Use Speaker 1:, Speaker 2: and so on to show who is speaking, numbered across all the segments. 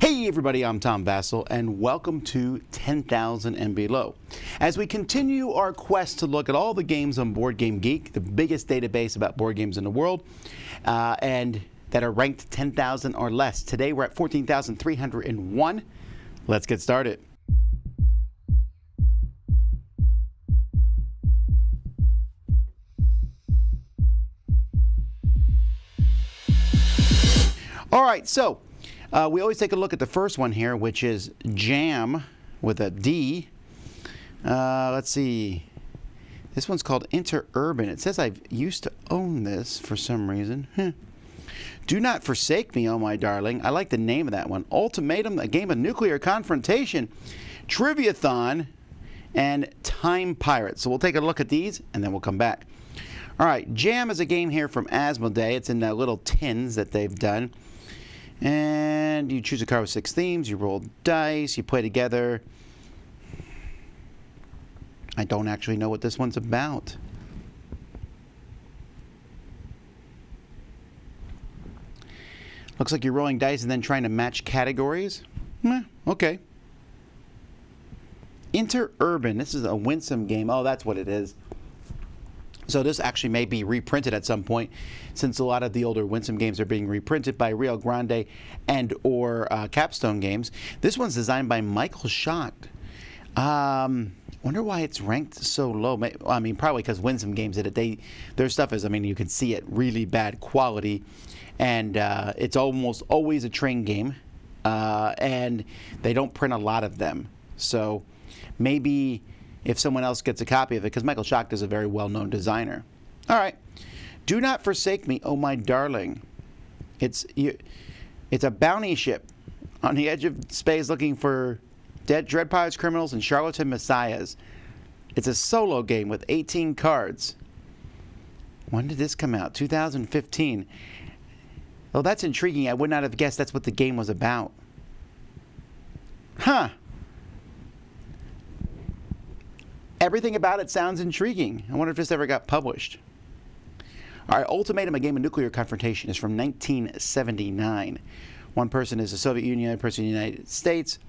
Speaker 1: Hey everybody, I'm Tom Vassell, and welcome to 10,000 and Below. As we continue our quest to look at all the games on Board Game Geek, the biggest database about board games in the world, and that are ranked 10,000 or less. Today we're at 14,301. Let's get started. All right, so we always take a look at the first one here, which is Djam with a D. Let's see. This one's called Interurban. It says I've used to own this for some reason. Do Not Forsake Me, oh my darling. I like the name of that one. Ultimatum, a game of nuclear confrontation, Triviathon, and Time Pirates. So we'll take a look at these, and then we'll come back. All right, Djam is a game here from Asmodee. It's in the little tins that they've done. And you choose a card with 6 themes, you roll dice, you play together. I don't actually know what this one's about. Looks like you're rolling dice and then trying to match categories. Okay. Interurban, this is a winsome game. Oh, that's what it is. So this actually may be reprinted at some point, since a lot of the older Winsome games are being reprinted by Rio Grande and or Capstone Games. This one's designed by Michael Schacht. Wonder why it's ranked so low. I mean, probably because Winsome Games did it. Their stuff is, I mean, you can see it, really bad quality, and it's almost always a train game, and they don't print a lot of them. So maybe if someone else gets a copy of it, because Michael Schacht is a very well-known designer. All right. Do Not Forsake Me, oh my darling. It's a bounty ship on the edge of space looking for dead dread pirates, criminals, and charlatan messiahs. It's a solo game with 18 cards. When did this come out? 2015. Well, that's intriguing. I would not have guessed that's what the game was about. Huh. Everything about it sounds intriguing. I wonder if this ever got published. All right, Ultimatum, a game of nuclear confrontation, is from 1979. One person is the Soviet Union, another person is the United States,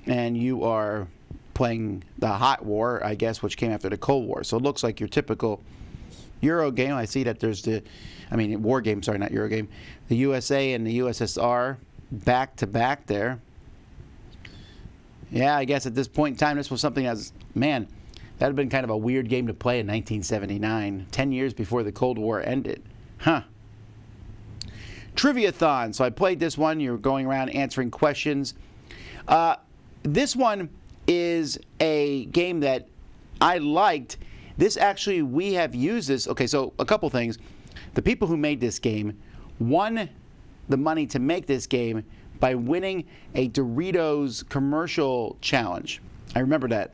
Speaker 1: and you are playing the Hot War, I guess, which came after the Cold War. So it looks like your typical Euro game. I see that there's war game, sorry, not Euro game. The USA and the USSR back to back there. Yeah, I guess at this point in time, this was something as, man, that would have been kind of a weird game to play in 1979, 10 years before the Cold War ended. Huh. Triviathon. So I played this one. You're going around answering questions. This one is a game that I liked. This actually, we have used this. Okay, so a couple things. The people who made this game won the money to make this game by winning a Doritos commercial challenge. I remember that.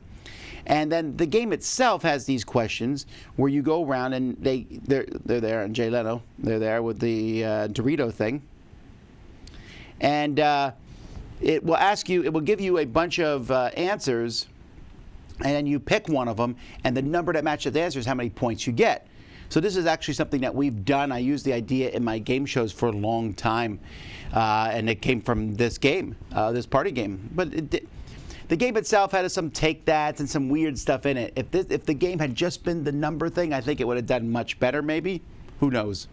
Speaker 1: And then the game itself has these questions where you go around and they're there, and Jay Leno, they're there with the Dorito thing. And it will ask you, it will give you a bunch of answers, and then you pick one of them, and the number that matches the answer is how many points you get. So this is actually something that we've done. I used the idea in my game shows for a long time, and it came from this game, this party game. But the game itself had some take that's and some weird stuff in it. If the game had just been the number thing, I think it would have done much better, maybe. Who knows?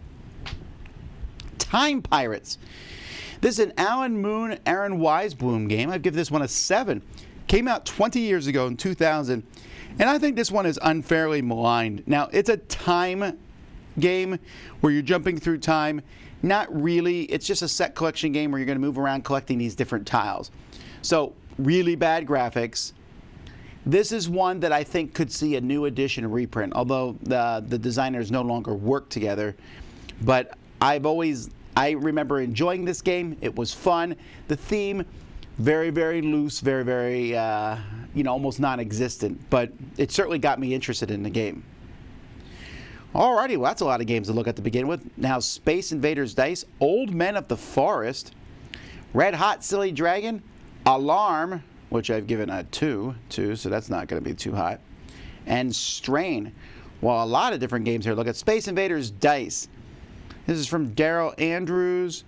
Speaker 1: Time Pirates. This is an Alan Moon, Aaron Weisblum game. I'd give this one a 7. Came out 20 years ago in 2000. And I think this one is unfairly maligned. Now, it's a time game where you're jumping through time. Not really. It's just a set collection game where you're going to move around collecting these different tiles. So, really bad graphics. This is one that I think could see a new edition reprint, although the designers no longer work together. But I remember enjoying this game. It was fun. The theme, very, very loose, very, very, almost non-existent. But it certainly got me interested in the game. Alrighty, well, that's a lot of games to look at to begin with. Now, Space Invaders Dice, Old Men of the Forest, Red Hot Silly Dragon, Alarm, which I've given a 2, so that's not going to be too hot, and Strain. Well, a lot of different games here. Look at Space Invaders Dice. This is from Daryl Andrews.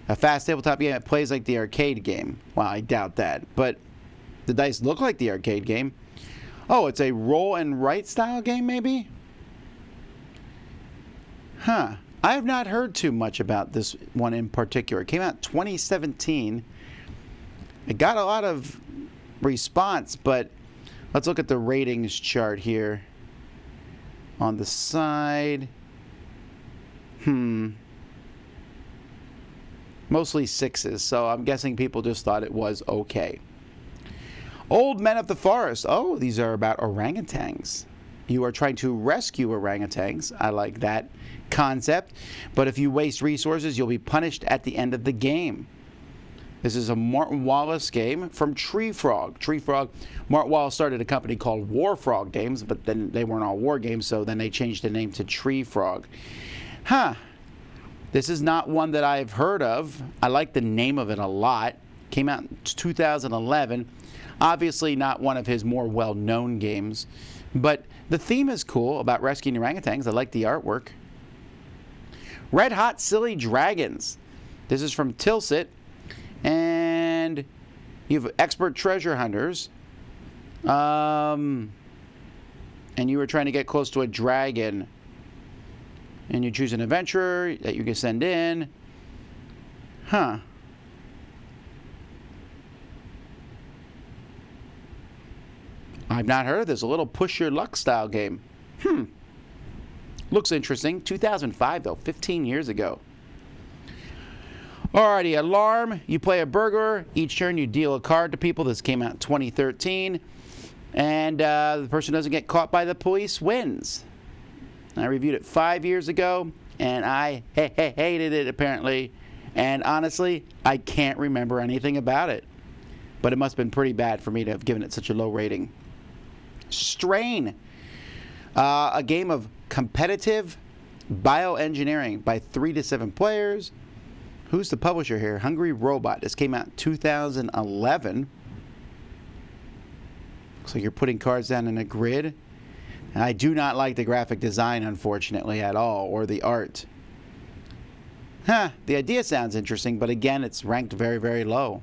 Speaker 1: A fast tabletop game that plays like the arcade game. Well, I doubt that. But the dice look like the arcade game. Oh, it's a roll and write style game, maybe? Huh. I have not heard too much about this one in particular. It came out 2017. It got a lot of response, but let's look at the ratings chart here. On the side. Mostly 6s, so I'm guessing people just thought it was okay. Old Men of the Forest. Oh, these are about orangutans. You are trying to rescue orangutans. I like that concept. But if you waste resources, you'll be punished at the end of the game. This is a Martin Wallace game from Tree Frog. Martin Wallace started a company called War Frog Games, but then they weren't all war games, so then they changed the name to Tree Frog. This is not one that I've heard of. I like the name of it a lot. Came out in 2011. Obviously not one of his more well-known games. But the theme is cool about rescuing orangutans. I like the artwork. Red Hot Silly Dragons. This is from Tilsit. And you have expert treasure hunters. And you were trying to get close to a dragon. And you choose an adventurer that you can send in. I've not heard of this. A little push your luck style game. Looks interesting. 2005 though, 15 years ago. Alrighty, Alarm. You play a burglar. Each turn you deal a card to people. This came out in 2013. And the person who doesn't get caught by the police wins. I reviewed it 5 years ago, and I hated it, apparently. And honestly, I can't remember anything about it. But it must have been pretty bad for me to have given it such a low rating. Strain. A game of competitive bioengineering by 3 to 7 players. Who's the publisher here? Hungry Robot. This came out in 2011. Looks like you're putting cards down in a grid. I do not like the graphic design, unfortunately, at all, or the art. The idea sounds interesting, but again, it's ranked very, very low.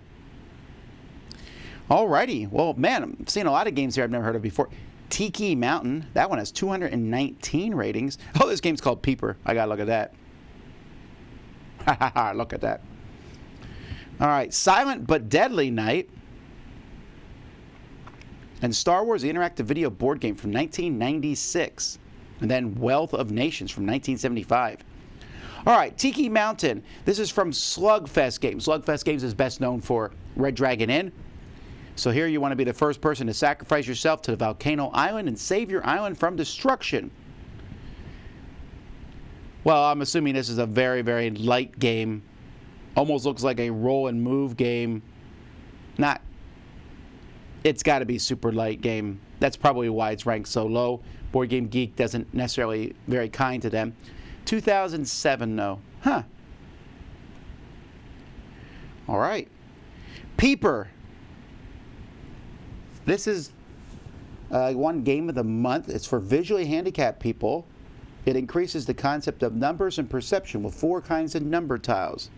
Speaker 1: Alrighty. Well, man, I'm seeing a lot of games here I've never heard of before. Tiki Mountain. That one has 219 ratings. Oh, this game's called Peeper. I gotta look at that. Look at that. Alright. Silent but Deadly Night. And Star Wars, the interactive video board game from 1996. And then Wealth of Nations from 1975. All right, Tiki Mountain. This is from Slugfest Games. Slugfest Games is best known for Red Dragon Inn. So here you want to be the first person to sacrifice yourself to the volcano island and save your island from destruction. Well, I'm assuming this is a very, very light game. Almost looks like a roll and move game. It's got to be super light game. That's probably why it's ranked so low. Board Game Geek doesn't necessarily very kind to them. 2007, though. All right. Peeper. This is one game of the month. It's for visually handicapped people. It increases the concept of numbers and perception with 4 kinds of number tiles.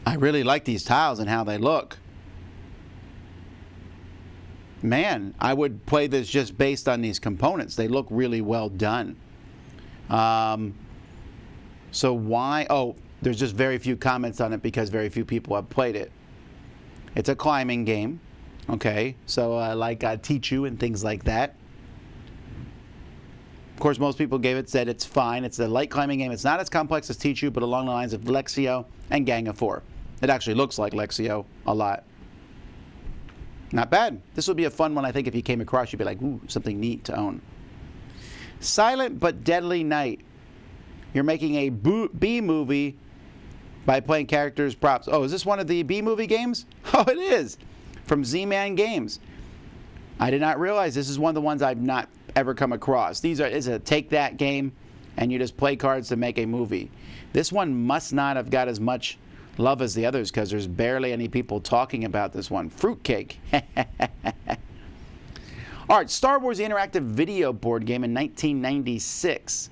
Speaker 1: I really like these tiles and how they look. Man, I would play this just based on these components. They look really well done. So why? Oh, there's just very few comments on it because very few people have played it. It's a climbing game. Okay, so like Tichu and things like that. Of course, most people said it's fine. It's a light climbing game. It's not as complex as Tichu, but along the lines of Lexio and Gang of Four. It actually looks like Lexio a lot. Not bad. This would be a fun one, I think, if you came across. You'd be like, ooh, something neat to own. Silent but Deadly Night. You're making a B-movie by playing characters, props. Oh, is this one of the B-movie games? Oh, it is. From Z-Man Games. I did not realize this is one of the ones I've not ever come across. It's a take that game, and you just play cards to make a movie. This one must not have got as much love as the others because there's barely any people talking about this one. Fruitcake. All right, Star Wars, the interactive video board game in 1996.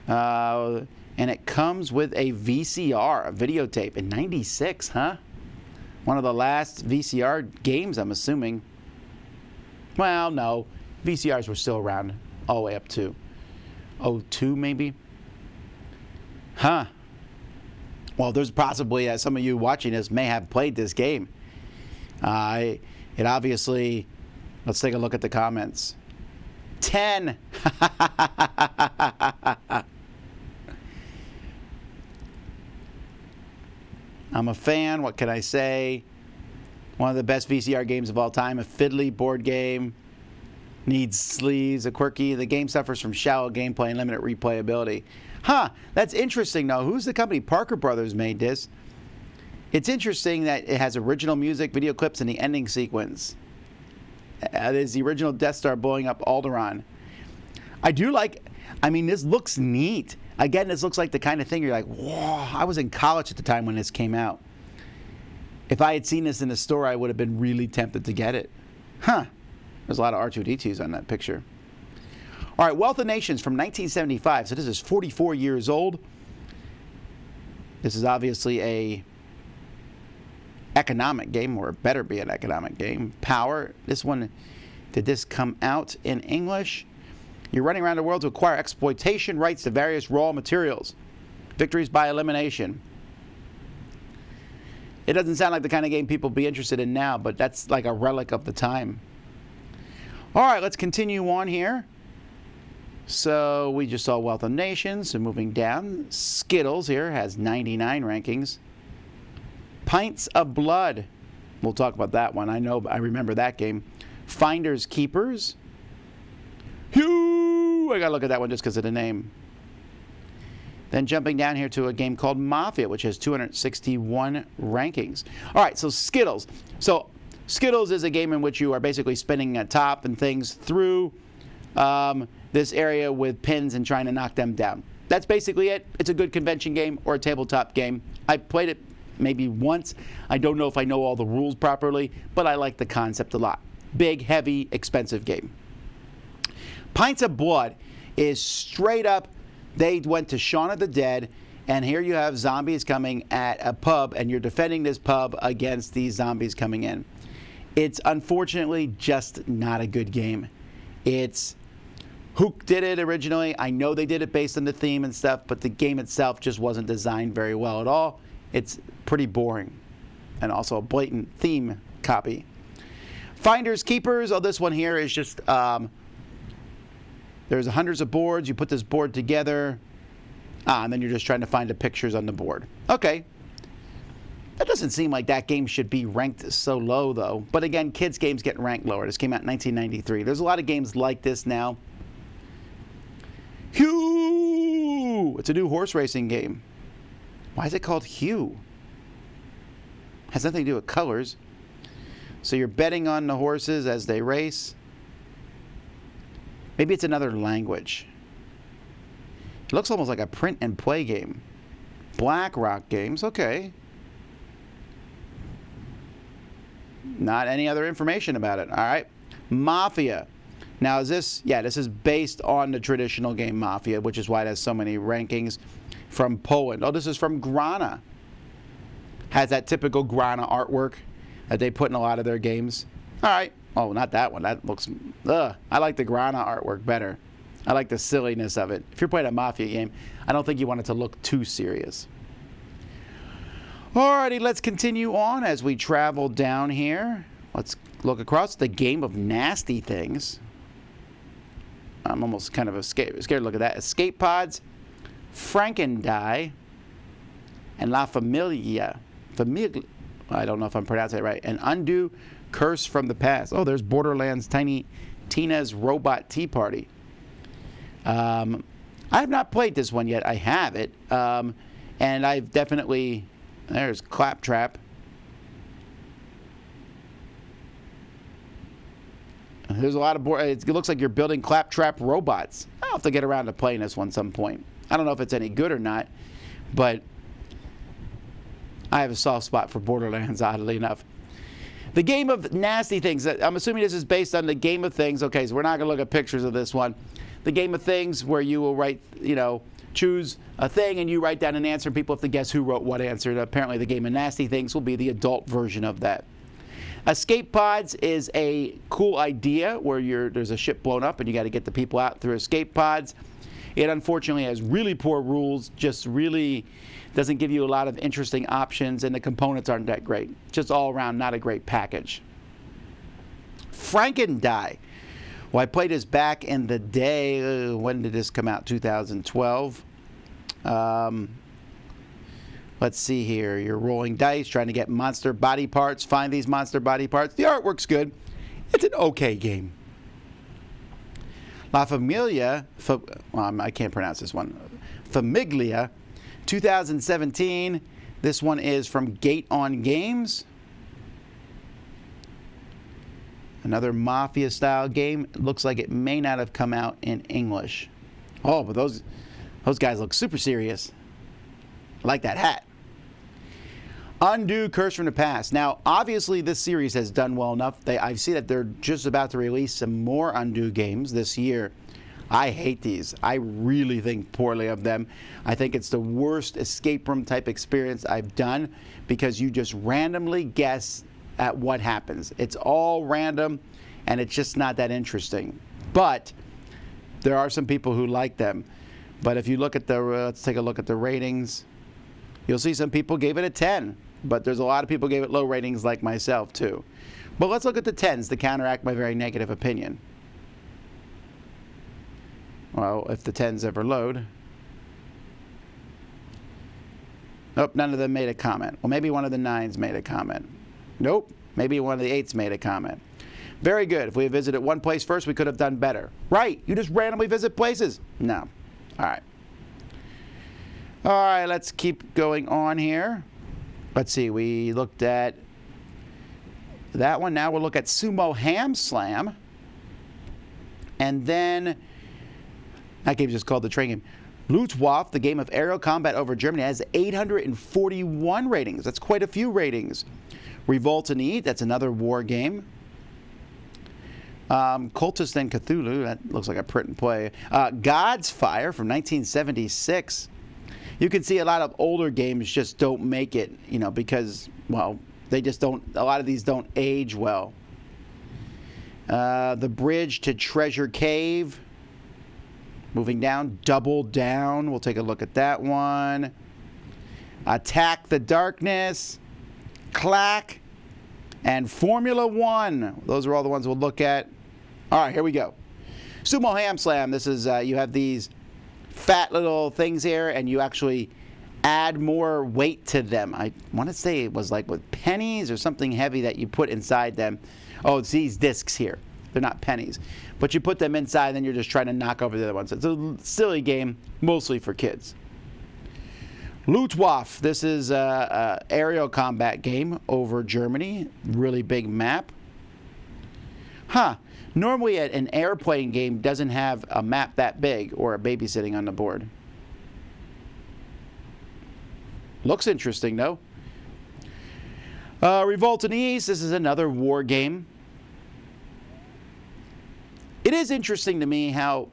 Speaker 1: You And it comes with a VCR, a videotape, in '96, huh? One of the last VCR games, I'm assuming. Well, no. VCRs were still around all the way up to '02, maybe. Huh. Well, there's possibly some of you watching this may have played this game. It obviously, let's take a look at the comments. 10. I'm a fan. What can I say? One of the best VCR games of all time. A fiddly board game. Needs sleeves. A quirky. The game suffers from shallow gameplay and limited replayability. Huh. That's interesting, though. Who's the company? Parker Brothers made this. It's interesting that it has original music, video clips, and the ending sequence. There's the original Death Star blowing up Alderaan. This looks neat. Again, this looks like the kind of thing you're like, whoa, I was in college at the time when this came out. If I had seen this in the store, I would have been really tempted to get it. Huh. There's a lot of R2-D2s on that picture. All right, Wealth of Nations from 1975. So this is 44 years old. This is obviously a economic game, or it better be an economic game. Power. This one, did this come out in English? You're running around the world to acquire exploitation rights to various raw materials. Victories by elimination. It doesn't sound like the kind of game people be interested in now, but that's like a relic of the time. All right, let's continue on here. So we just saw Wealth of Nations. So moving down, Skittles here has 99 rankings. Pints of Blood. We'll talk about that one. I remember that game. Finders Keepers. Phew! I gotta look at that one just because of the name. Then jumping down here to a game called Mafia, which has 261 rankings. All right, so Skittles. So Skittles is a game in which you are basically spinning a top and things through this area with pins and trying to knock them down. That's basically it. It's a good convention game or a tabletop game. I've played it maybe once. I don't know if I know all the rules properly, but I like the concept a lot. Big, heavy, expensive game. Pints of Blood is straight up, they went to Shaun of the Dead, and here you have zombies coming at a pub, and you're defending this pub against these zombies coming in. It's unfortunately just not a good game. Who did it originally? I know they did it based on the theme and stuff, but the game itself just wasn't designed very well at all. It's pretty boring, and also a blatant theme copy. Finders Keepers. Oh, this one here is just there's hundreds of boards. You put this board together, and then you're just trying to find the pictures on the board. Okay. That doesn't seem like that game should be ranked so low, though. But again, kids' games get ranked lower. This came out in 1993. There's a lot of games like this now. Hue! It's a new horse racing game. Why is it called Hue? Has nothing to do with colors. So you're betting on the horses as they race. Maybe it's another language. It looks almost like a print and play game. Black Rock Games, okay. Not any other information about it. All right. Mafia. Now is this, this is based on the traditional game Mafia, which is why it has so many rankings. From Poland. Oh, this is from Grana. Has that typical Grana artwork that they put in a lot of their games. All right. Oh, not that one. That looks, I like the Grana artwork better. I like the silliness of it. If you're playing a Mafia game, I don't think you want it to look too serious. Alrighty, let's continue on as we travel down here. Let's look across the game of nasty things. I'm almost kind of scared to look at that. Escape Pods, Frankendie, and La Familia. I don't know if I'm pronouncing it right. And Undo Curse from the Past. Oh, there's Borderlands Tiny Tina's Robot Tea Party. I have not played this one yet. I have it. And I've definitely... There's Claptrap. There's a lot of it looks like you're building Claptrap robots. I'll have to get around to playing this one some point. I don't know if it's any good or not, but I have a soft spot for Borderlands, oddly enough. The Game of Nasty Things. I'm assuming this is based on the Game of Things. Okay, so we're not going to look at pictures of this one. The Game of Things, where you will write, choose a thing and you write down an answer. People have to guess who wrote what answer. And apparently the game of Nasty Things will be the adult version of that. Escape pods is a cool idea where there's a ship blown up and you got to get the people out through escape pods. It unfortunately has really poor rules, just really doesn't give you a lot of interesting options, and the components aren't that great. Just all around not a great package. Frankendie. Well, I played this back in the day. When did this come out? 2012. Let's see here. You're rolling dice, trying to get monster body parts. Find these monster body parts. The artwork's good. It's an okay game. La Familia, I can't pronounce this one. Famiglia, 2017. This one is from Gate On Games. Another Mafia-style game. It looks like it may not have come out in English. Oh, but those guys look super serious. I like that hat. Undo Curse from the Past. Now, obviously, this series has done well enough. I see that they're just about to release some more Undo games this year. I hate these. I really think poorly of them. I think it's the worst escape room type experience I've done because you just randomly guess at what happens. It's all random, and it's just not that interesting. But there are some people who like them. But if you look at let's take a look at the ratings. You'll see some people gave it a 10, but there's a lot of people gave it low ratings like myself too. But let's look at the 10s to counteract my very negative opinion. Well, if the 10s ever load. Nope, none of them made a comment. Well, maybe one of the 9s made a comment. Nope, maybe one of the 8s made a comment. Very good. If we had visited one place first, we could have done better. Right, you just randomly visit places. No. All right. All right, let's keep going on here. Let's see, we looked at that one. Now we'll look at Sumo Ham Slam. And then, that game's just called the train game. Luftwaffe, the game of aerial combat over Germany, has 841 ratings. That's quite a few ratings. Revolt and Eat, that's another war game. Cultist and Cthulhu, that looks like a print and play. God's Fire from 1976. You can see a lot of older games just don't make it, because, well, they just don't, a lot of these don't age well. The Bridge to Treasure Cave. Moving down, Double Down. We'll take a look at that one. Attack the Darkness. Clack. And Formula 1. Those are all the ones we'll look at. All right, here we go. Sumo Ham Slam. This is, you have these fat little things here, and you actually add more weight to them. I want to say it was like with pennies or something heavy that you put inside them. Oh, it's these discs here. They're not pennies. But you put them inside, and then you're just trying to knock over the other ones. It's a silly game, mostly for kids. Luftwaffe. This is an aerial combat game over Germany. Really big map. Normally an airplane game doesn't have a map that big or a baby sitting on the board. Looks interesting, though. Revolt in the East. This is another war game. It is interesting to me how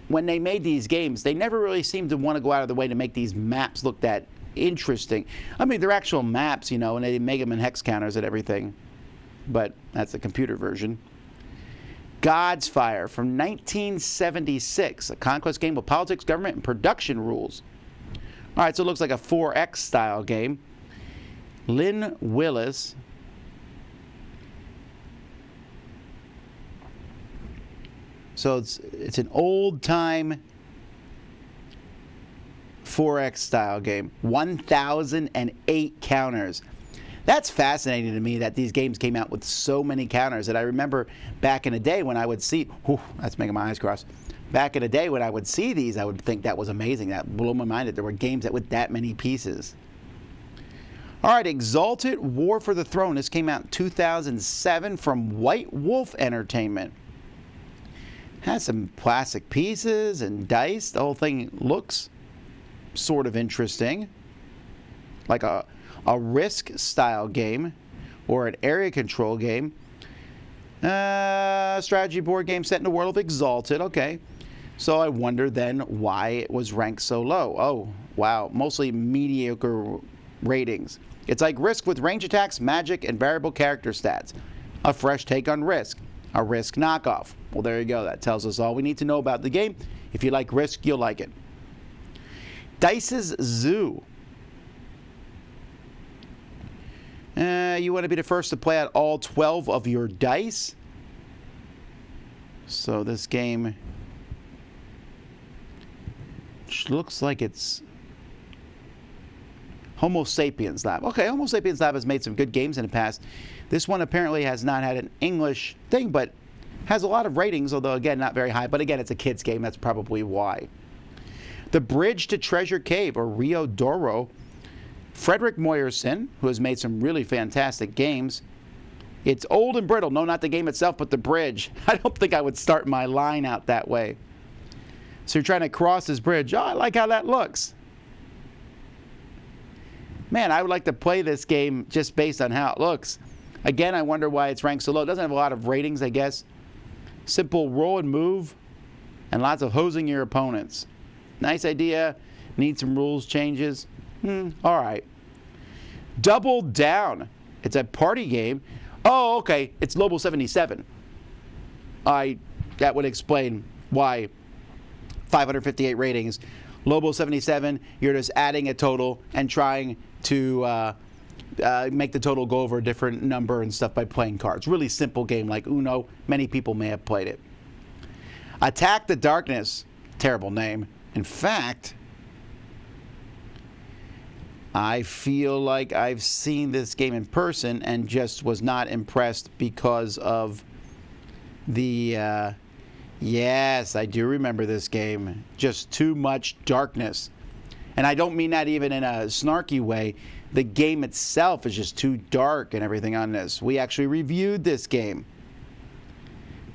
Speaker 1: when they made these games, they never really seemed to want to go out of the way to make these maps look that interesting. I mean, they're actual maps, and they make them in hex counters and everything. But that's the computer version. God's Fire from 1976, a conquest game with politics, government, and production rules. All right, so it looks like a 4X style game. Lynn Willis. So it's an old-time 4X style game. 1,008 counters. That's fascinating to me that these games came out with so many counters. That I remember back in the day when I would see, that's making my eyes cross. Back in the day when I would see these, I would think that was amazing. That blew my mind that there were games that with that many pieces. All right, Exalted War for the Throne. This came out in 2007 from White Wolf Entertainment. Has some plastic pieces and dice. The whole thing looks sort of interesting. Like a Risk style game or an area control game. Strategy board game set in the world of Exalted. Okay. So I wonder then why it was ranked so low. Oh, wow, mostly mediocre ratings. It's like Risk with range attacks, magic, and variable character stats. A fresh take on Risk. A Risk knockoff. Well, there you go. That tells us all we need to know about the game. If you like Risk, you'll like it. Dice's Zoo. You want to be the first to play out all 12 of your dice. So this game looks like it's Homo Sapiens Lab. Okay, Homo Sapiens Lab has made some good games in the past. This one apparently has not had an English thing, but has a lot of ratings, although, again, not very high. But, again, it's a kid's game. That's probably why. The Bridge to Treasure Cave, or Rio Doro. Frederick Moyerson, who has made some really fantastic games. It's old and brittle. No, not the game itself, but the bridge. I don't think I would start my line out that way. So you're trying to cross this bridge. Oh, I like how that looks. Man, I would like to play this game just based on how it looks. Again, I wonder why it's ranked so low. It doesn't have a lot of ratings, I guess. Simple roll and move, and lots of hosing your opponents. Nice idea. Need some rules changes. All right. Double Down. It's a party game. Oh, okay. It's Lobo 77. That would explain why 558 ratings. Lobo 77, you're just adding a total and trying to make the total go over a different number and stuff by playing cards. Really simple game like Uno. Many people may have played it. Attack the Darkness. Terrible name. In fact, I feel like I've seen this game in person and just was not impressed because of the... yes, I do remember this game. Just too much darkness. And I don't mean that even in a snarky way. The game itself is just too dark and everything on this. We actually reviewed this game.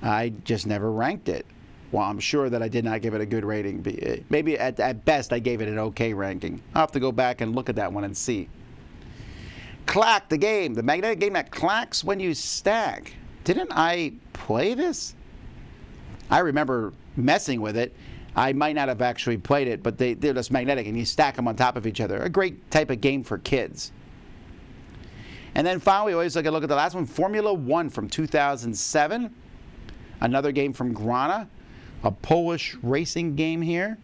Speaker 1: I just never ranked it. Well, I'm sure that I did not give it a good rating. Maybe at best I gave it an okay ranking. I'll have to go back and look at that one and see. Clack, the game. The magnetic game that clacks when you stack. Didn't I play this? I remember messing with it. I might not have actually played it, but they're just magnetic, and you stack them on top of each other. A great type of game for kids. And then finally, we always look at the last one, Formula 1 from 2007. Another game from Grana. A Polish racing game here.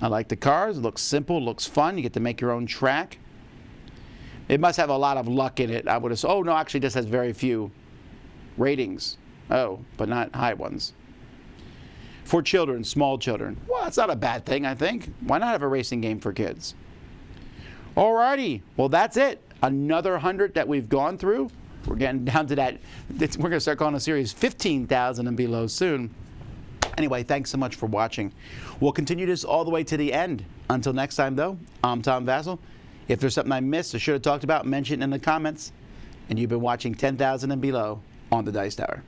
Speaker 1: I like the cars. It looks simple. It looks fun. You get to make your own track. It must have a lot of luck in it. I would have said, oh, no, actually this has very few ratings. Oh, but not high ones. For children, small children. Well, that's not a bad thing, I think. Why not have a racing game for kids? Alrighty. Well, that's it. Another 100 that we've gone through. We're getting down to that. We're going to start calling the series 15,000 and below soon. Anyway, thanks so much for watching. We'll continue this all the way to the end. Until next time, though, I'm Tom Vassell. If there's something I missed or should have talked about, mention it in the comments. And you've been watching 10,000 and below on the Dice Tower.